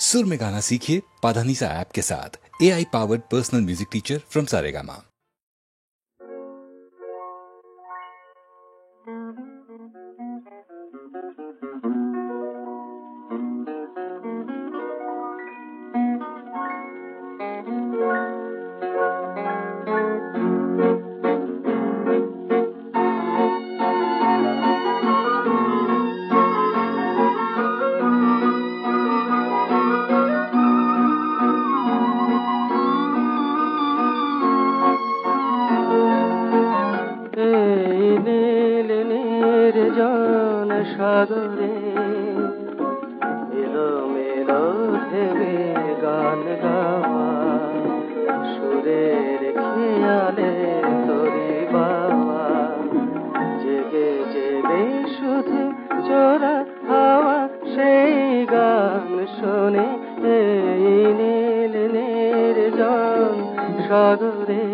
सुर में गाना सीखिए पाधानीसा ऐप के साथ। AI powered personal music teacher from Saregama. সাগরে এলো মেলো ভেবে গান গাওয়া সুরের খেয়ালে তোরে বাবা জেগে জেগে শুধু চোরা হাওয়া সেই গান শোনে এই নীল নির্জন সাগরে।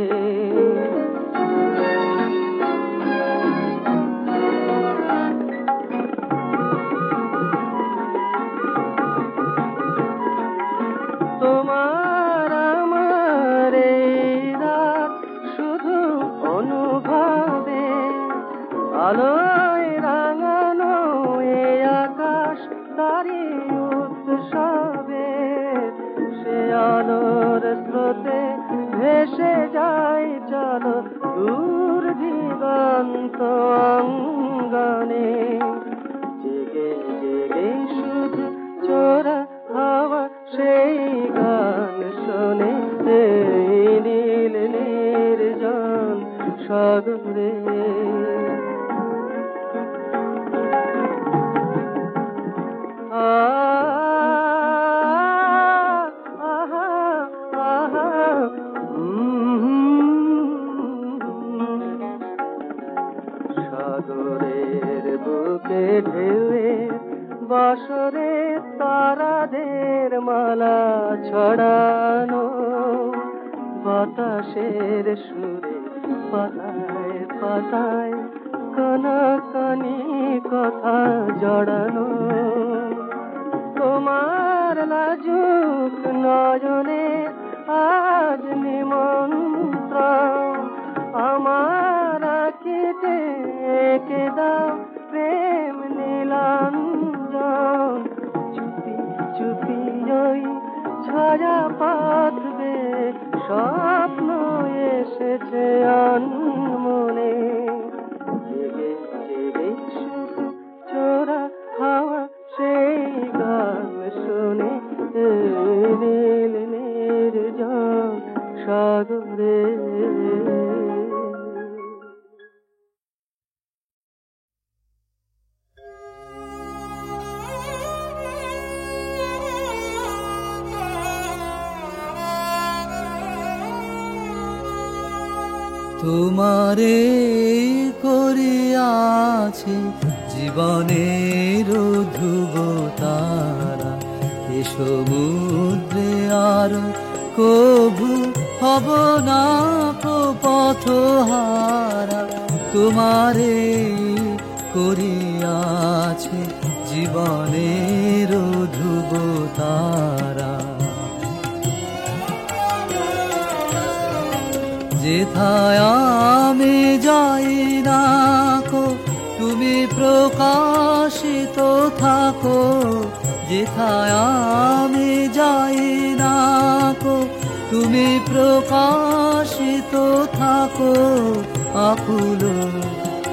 তোমার আমার এই রাত শুধু অনুভবে আলোয় রাঙানো এই আকাশ তারি উৎসবে সে আলোর স্রোতে ভেসে যায় চলো দূর দিগন্ত অঙ্গনে জেগে জেগে শুধু চোরা হাওয়া সেই গান শোনে এই নীল নির্জন সাগরে। সাগরের বুকে ঢেউয়ে বাসরে তারাদের মালা ছড়ানো বাতাসের সুরে পাতায় পাতায় কানাকানি কথা জড়ানো তোমার লাজুক নয়নে আজ নিমন্ত্রণ আমার আঁকিতে এঁকে দাও প্রেম নীলাঞ্জন চুপি চুপি ওই ছায়া পাতবে স্বপ্ন এসেছে আনমনে জেগে জেগে শুধু চোরা হাওয়া সেই গান শোনে নীল নির্জন সাগরে। তোমারে করিয়াছে জীবনের ধ্রুব তারা এ সমুদ্রে আর কভু হব না পথহারা তোমারে করিয়াছে জীবনের ধ্রুব তারা যেথায় আমি যাই না কো তুমি প্রকাশিত থাকো যেথায় আমি যাই না কো তুমি প্রকাশিত থাকো আকুল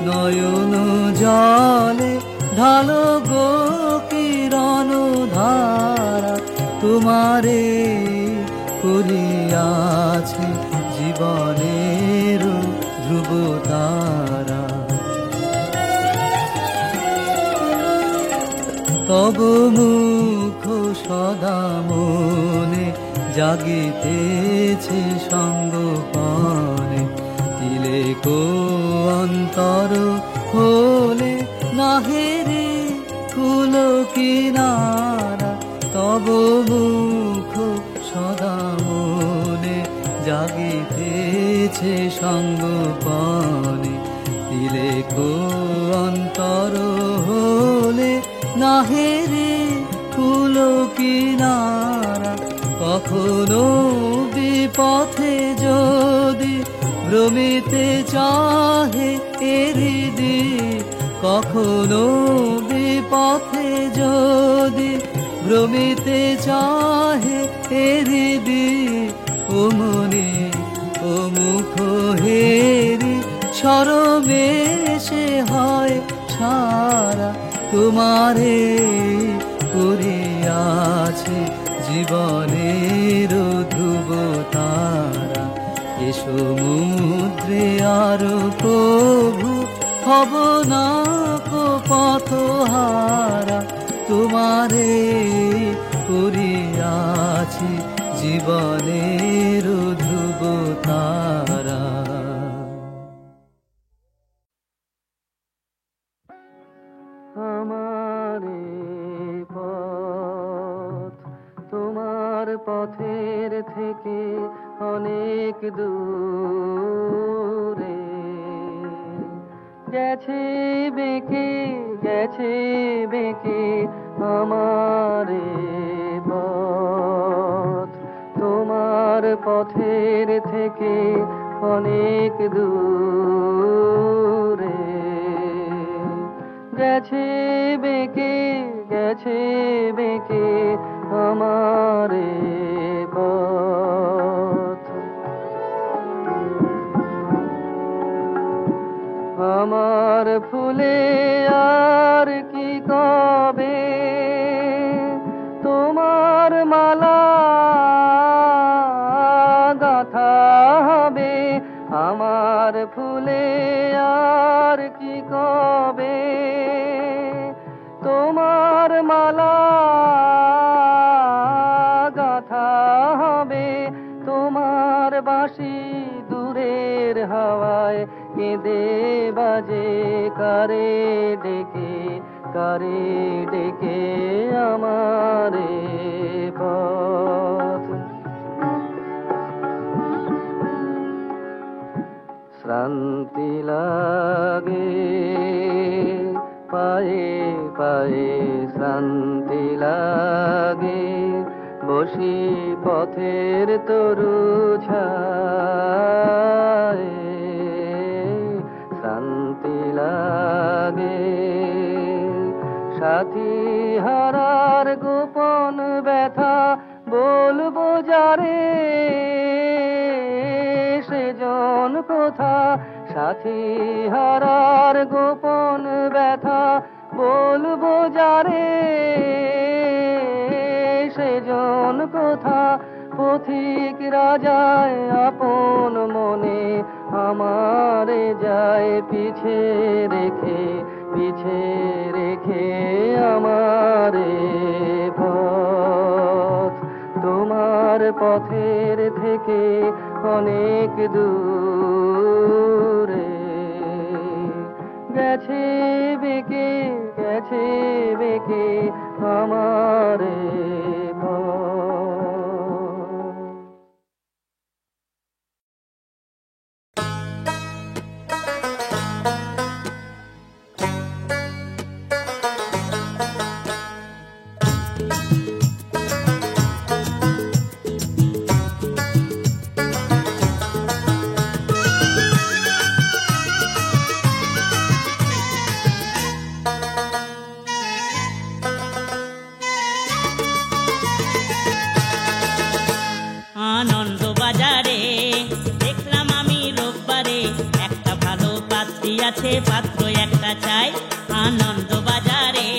নয়ন জলে ঢালো গো কিরণ ধারা তোমারে করিয়াছে জীবনের ধ্রুব তারা তব মুখ সদা মনে জাগিতেছে সঙ্গপানে তিলেকো অন্তর হলে নাহেরে কুল কিনারা তব মুখ সদা মনে জাগিতেছে সঙ্গপানে তিলেকো অন্তর হলে নাহেরে কুল কিনারা কখনো বিপথে যদি ভ্রমিতে চাহে হৃদি, কখনো বিপথে যদি ভ্রমিতে চাহে হৃদি, ও মনে ও মুখ হেরি শরমে সে হয় সারা, তোমারে করিয়াছে জীবনের ধ্রুব তারা। এ সমুদ্রে আর প্রভু হব না কো পথহারা, তোমারে করিয়াছে জীবনের ধ্রুব তারা। আমারে পথ তোমার পথের থেকে অনেক দূরে গেছে বেঁকে, গেছে বেঁকে আমারে পথ তোমার পথের থেকে অনেক দূরে গেছে বেঁকে, গেছে বেঁকে আমারে পথ। আমার ফুলে আর কি কবে তোমার মালা গাঁথা হবে, আমার ফুলে আর কি কবে তোমার মালা গাঁথা হবে, তোমার বাঁশি দূরের হাওয়ায় কেঁদে বাজে কারে ডেকে, কারে ডেকে আমারে পথ। শ্রান্তি লাগে পায়ে পায়ে, শ্রান্তি লাগে বসি পথের তরু ছায়ে, শান্তি লাগে সাথী হারার গোপন ব্যথা বলবো যারে সেজন কোথা, সাথী হারার গোপন ব্যথা বলবো যারে সেজন কোথা। পথিক রাজায় আপন মনে আমারে যায় পিছে রেখে, পিছে রেখে আমারে পথ তোমার পথের থেকে অনেক দূরে গেছে বেঁকে, গেছে বেঁকে আমারে পথ। পাত্র একটা চাই, আনন্দ বাজারে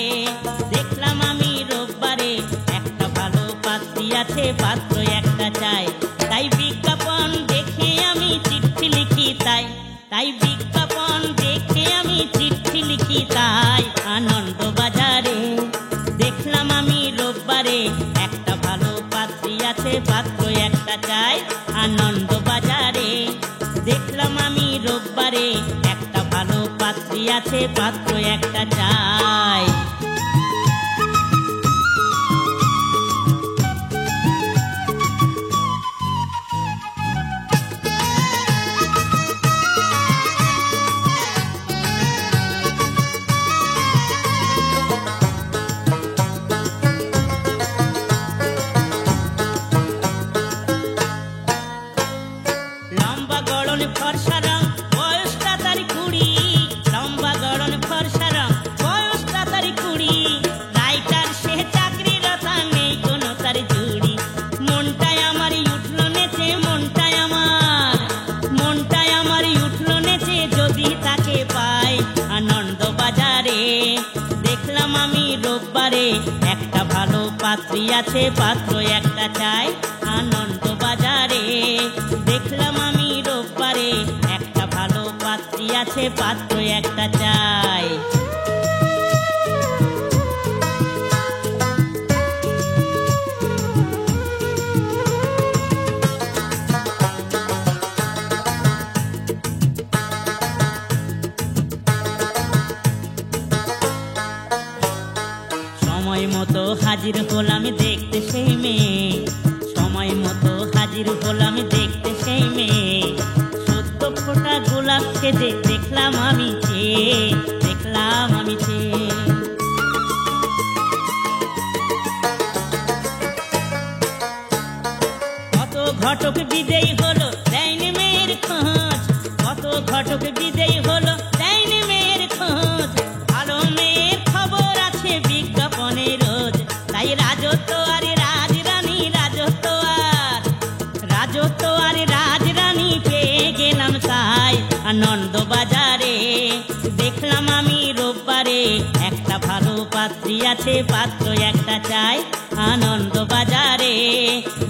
দেখলাম আমি রোববারে একটা ভালো পাত্রী আছে, পাত্র একটা চাই। তাই বিজ্ঞাপন দেখে আমি চিঠি লিখি, তাই বিজ্ঞাপন দেখে আমি চিঠি লিখি, তাই আনন্দ বাজারে দেখলাম আমি রোববারে একটা ভালো পাত্রী আছে, পাত্র একটা চাই। আনন্দ বাজারে দেখলাম আমি রোববারে একটা ভালো পাত্রী আছে, পাত্র একটা চাই। পাত্রী আছে, পাত্র একটা চাই। আনন্দ বাজারে দেখলাম আমি রোববারে, একটা ভালো পাত্রী আছে, পাত্র একটা চাই। সময় মতো হাজির হলাম দেখতে সেই মেয়ে, সময় মতো হাজির হলাম দেখতে সেই মেয়ে। সদ্য ফোটা গোলাপ সেজে দেখলাম আমি চেয়ে, দেখলাম আমি চেয়ে। কত ঘটক বিদেয় হলো দেয়নি মেয়ের খোঁজ, কত ঘটক বিদেয় হলো দেয়নি মেয়ের খোঁজ। ভালো মেয়ের খবর আছে বিজ্ঞাপনে রোজ, তাই রাজত্ব আর রাজরানী, রাজত্ব আর রাজরানী পেয়ে গেলাম তাই। আনন্দ বাজারে দেখলাম আমি রোববারে, একটা ভালো পাত্রী আছে, পাত্র একটা চাই। আনন্দ বাজারে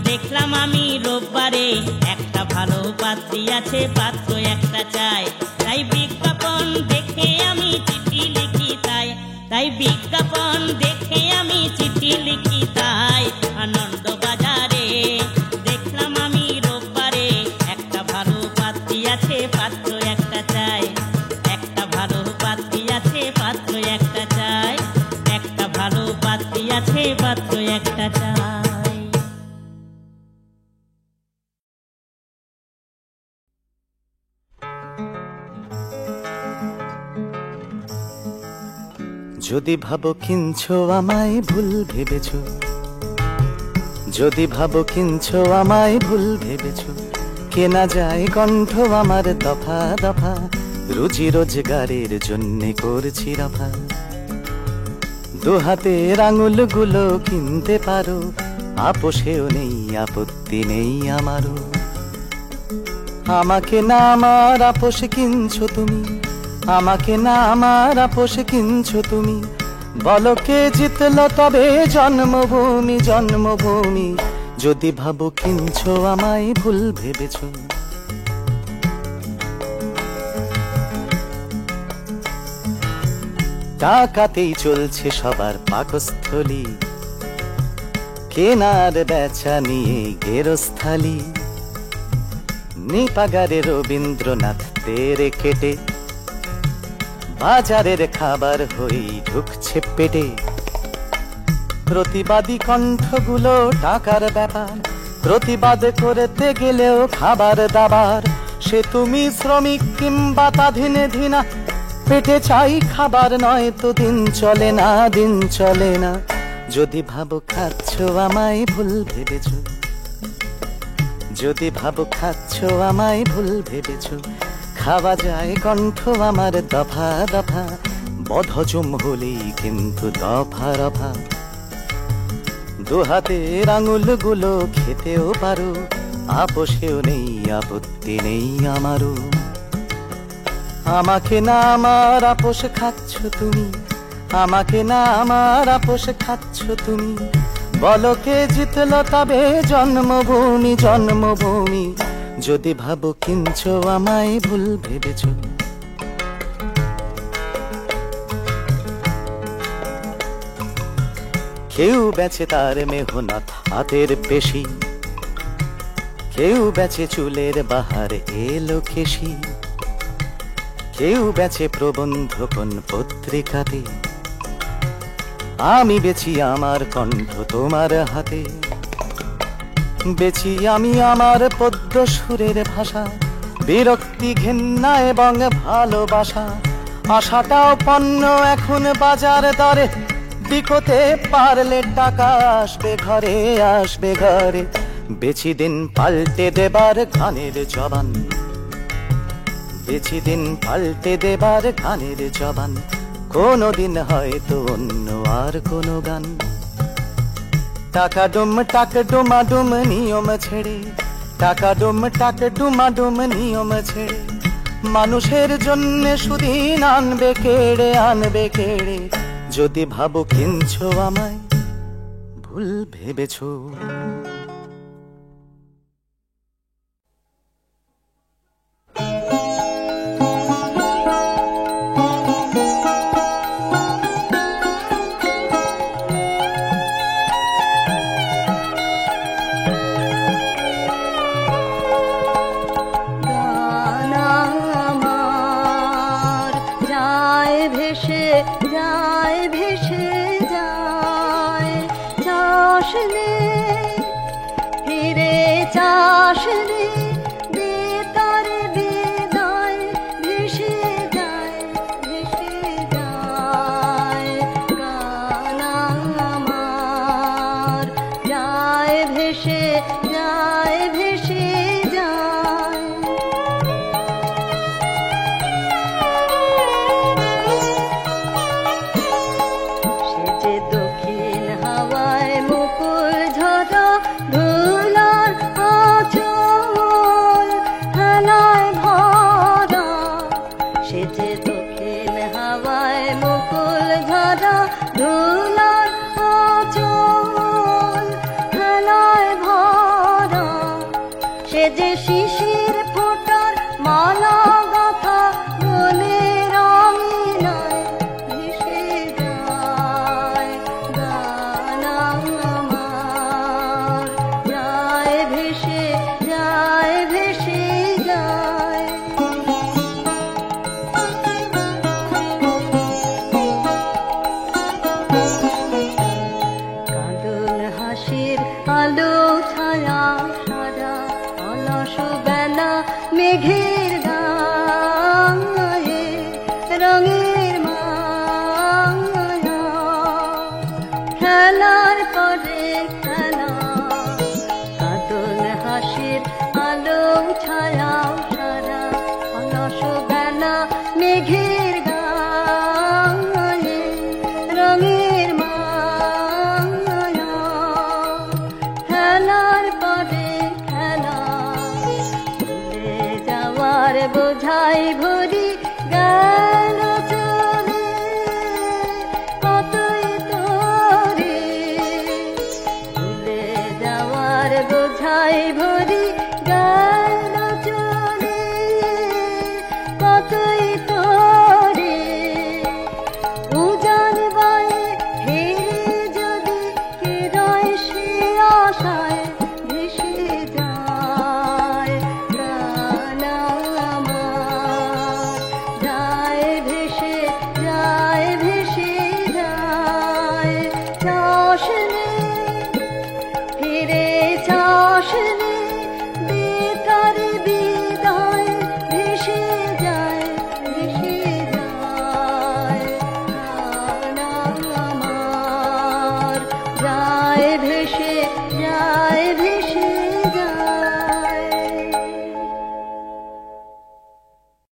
দেখলাম আমি রোববারে, একটা ভালো পাত্রী আছে, পাত্র একটা চাই। তাই বিজ্ঞাপন দেখে আমি চিঠি লিখি তাই, তাই বিজ্ঞাপন দেখে আমি চিঠি লিখি তাই। আনন্দ বাজারে দেখলাম আমি রোববারে, একটা ভালো পাত্রী আছে, পাত্র একটা চাই। একটা ভালো পাত্রী আছে, পাত্র একটা চাই। একটা ভালো পাত্রী আছে, পাত্র একটা চাই। যদি ভাবো কিনছো আমায় ভুল ভেবেছো, যদি ভাবো কিনছো আমায় ভুল ভেবেছো, কেনা যায় কণ্ঠ আমার দফা দফা, রুজি রোজগারের জন্যে করছি রফা। দু হাতের আঙুলগুলো কিনতে পারো, আপোষেও নেই আপত্তি নেই আমারও। আমাকে না আমার আপোষ কিনছো তুমি, আমাকে না আমার আপোষ কিনছো তুমি। বলো কে জিতলো তবে জন্মভূমি, জন্মভূমি। যদি ভাবো কিনছো আমায় ভুল ভেবেছো। টাকাতেই চলছে সবার পাকস্থলী, কেনার বেচা নিয়ে গেরস্থালি। নিপাগারে রবীন্দ্রনাথ তেরে কেটে, বাজারের খাবার হয়েই ঢুকছে পেটে। প্রতিবাদী কণ্ঠগুলো টাকার ব্যাপার, প্রতিবাদ করতে গেলেও খাবার দাবার। সে তুমি শ্রমিক কিংবা তাধীনা, পেটে চাই খাবার, নয় তো দিন চলে না, দিন চলে না। যদি ভাবো খাচ্ছো আমায় ভুল ভেবেছো, যদি ভাবো খাচ্ছো আমায় ভুল ভেবেছো। খাওয়া যায় কণ্ঠ আমার দফা দফা, বদহজম হলেই কিন্তু দফা রফা। দু হাতের আঙুলগুলো খেতেও পারো, আপোষেও নেই আপত্তি নেই আমারও। আমাকে না আমার আপোষ খাচ্ছো তুমি, আমাকে না আমার আপোষ খাচ্ছো তুমি। বলো কে জিতলো তবে জন্মভূমি, জন্মভূমি। যদি ভাবো কিনছো আমায় ভুল ভেবেছো। কেউ বেচে তার মেহনত হাতের পেশি, কেউ বেচে চুলের বাহার এলো কেশি, কেউ বেচে প্রবন্ধ কোন পত্রিকাতে। আমি বেচি আমার কণ্ঠ তোমার হাতে, বেচি আমি আমার পদ্য সুরের ভাষা। বিরক্তি ঘেন্না এবং ভালোবাসা, আশাটাও পণ্য এখন বাজার দরে। বিকোতে পারলে টাকা আসবে ঘরে, আসবে ঘরে। বেচি দিন পাল্টে দেবার গানের জবান, বেচি দিন পাল্টে দেবার গানের জবান। কোনদিন হয়তো অন্য আর কোনো গান। টাকা ডুম টাক ডুমা ডুম নিয়ম ছেড়ে, টাকা ডুম টাক ডুমা ডুম নিয়ম ছেড়ে। মানুষের জন্য সুদিন আনবে কেড়ে, আনবে কেড়ে। যদি ভাবো কিনছো আমায় ভুল ভেবেছো। যায় ভেসে যায়, চাষ নেই ফিরে চাষ নেই, বেতার বিদায় ভেসে যায় ভেসে যায়। গান আমার যায় ভেসে যায় ভেসে যায়। ধুলার আঁচল খেলায় ভরা, সে যে শিশির ফোটার মালা গাথা মনের আঙিনায় ভেসে যায়। গান আমার যায় ভেসে যায় ভেসে যায়। আলো ছায়া সারা অলস বেলা মেঘের গায়ে রঙের মায়া, খেলার পরে খেলা কাঁদন হাসির আলো ছায়া সারা অলস বেলা মেঘের গায়ে রঙের খেলার পরে খেলা, ভুলে যাওয়ার বোঝাই ভরি গেল চলে কতই তোরে, ভুলে যাওয়ার বোঝাই ভরি